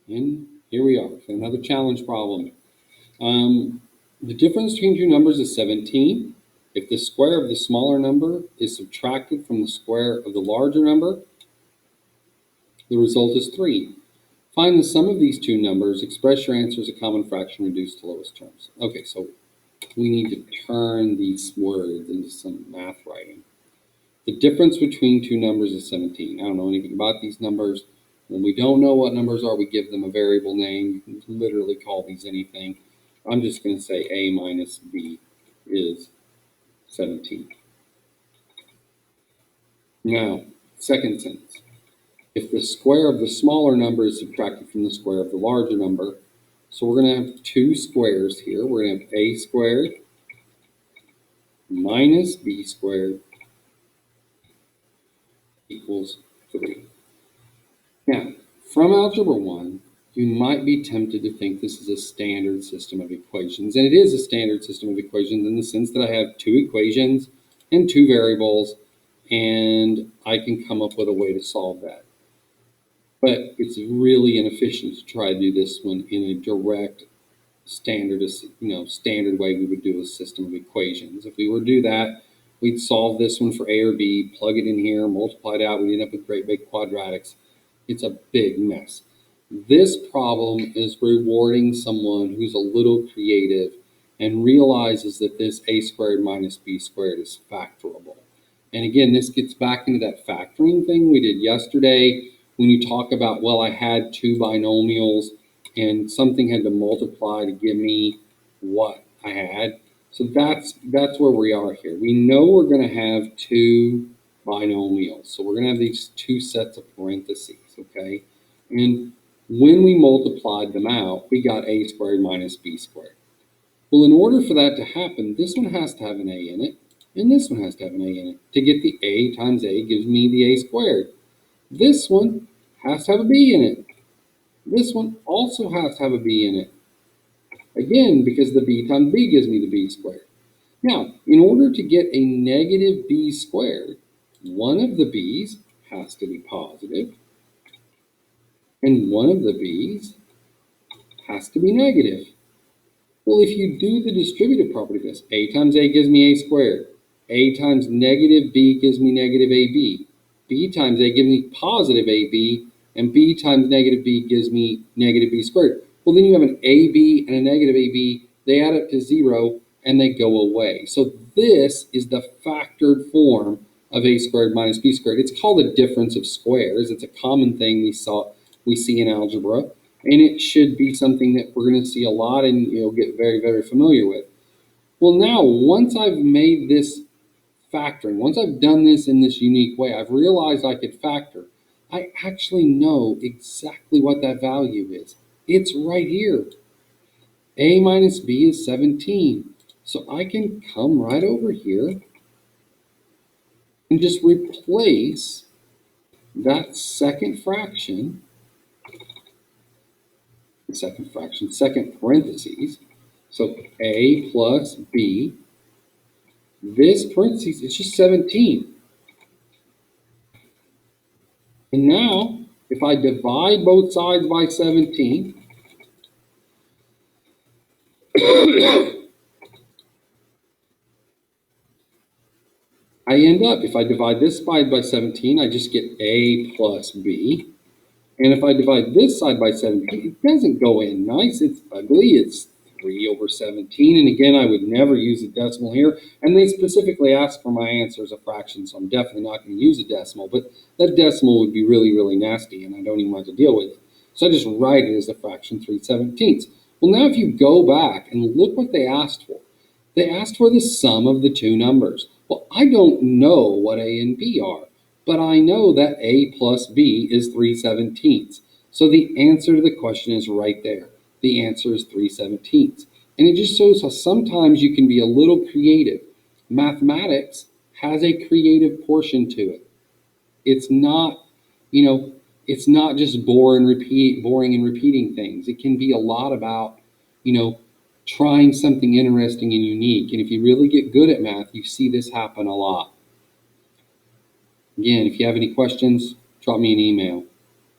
And here we are, for another challenge problem. The difference between two numbers is 17. If the square of the smaller number is subtracted from the square of the larger number, the result is 3. Find the sum of these two numbers. Express your answer as a common fraction reduced to lowest terms. Okay, so we need to turn these words into some math writing. The difference between two numbers is 17. I don't know anything about these numbers. When we don't know what numbers are, we give them a variable name. You can literally call these anything. I'm just going to say a minus b is 17. Now, second sentence. If the square of the smaller number is subtracted from the square of the larger number, so we're going to have two squares here. We're going to have a squared minus b squared equals 3. Now, from Algebra 1, you might be tempted to think this is a standard system of equations. And it is a standard system of equations in the sense that I have two equations and two variables, and I can come up with a way to solve that. But it's really inefficient to try to do this one in a direct standard way we would do a system of equations. If we were to do that, we'd solve this one for a or b, plug it in here, multiply it out, we'd end up with great big quadratics. It's a big mess. This problem is rewarding someone who's a little creative and realizes that this a squared minus b squared is factorable. And again, this gets back into that factoring thing we did yesterday when you talk about, well, I had two binomials and something had to multiply to give me what I had. So that's where we are here. We know we're going to have two binomials. So we're going to have these two sets of parentheses, okay? And when we multiplied them out, we got a squared minus b squared. Well, in order for that to happen, this one has to have an a in it, and this one has to have an a in it. To get the a times a gives me the a squared. This one has to have a b in it. This one also has to have a b in it. Again, because the b times b gives me the b squared. Now, in order to get a negative b squared, one of the b's has to be positive, and one of the b's has to be negative. Well, if you do the distributive property of this, a times a gives me a squared, a times negative b gives me negative ab, b times a gives me positive ab, and b times negative b gives me negative b squared. Well, then you have an ab and a negative ab, they add up to 0, and they go away. So this is the factored form of a squared minus b squared. It's called a difference of squares. It's a common thing we see in algebra, and it should be something that we're going to see a lot and you'll get very, very familiar with. Well, now, once I've made this factoring, once I've done this in this unique way, I've realized I could factor. I actually know exactly what that value is. It's right here. A minus b is 17. So I can come right over here and just replace that second parentheses. So a plus b, this parentheses, it's just 17. And now, if I divide both sides by 17, I end up, if I divide this side by 17, I just get a plus b. And if I divide this side by 17, it doesn't go in nice. It's ugly. It's 3 over 17. And again, I would never use a decimal here. And they specifically ask for my answer as a fraction, so I'm definitely not going to use a decimal. But that decimal would be really, really nasty, and I don't even want to deal with it. So I just write it as a fraction 3/17. Well, now if you go back and look what they asked for. They asked for the sum of the two numbers. Well, I don't know what a and b are, but I know that a plus b is 3/17. So the answer to the question is right there. The answer is 3/17. And it just shows how sometimes you can be a little creative. Mathematics has a creative portion to it. It's not, it's not just boring and repeating things. It can be a lot about, trying something interesting and unique. And if you really get good at math, you see this happen a lot. Again, if you have any questions, drop me an email.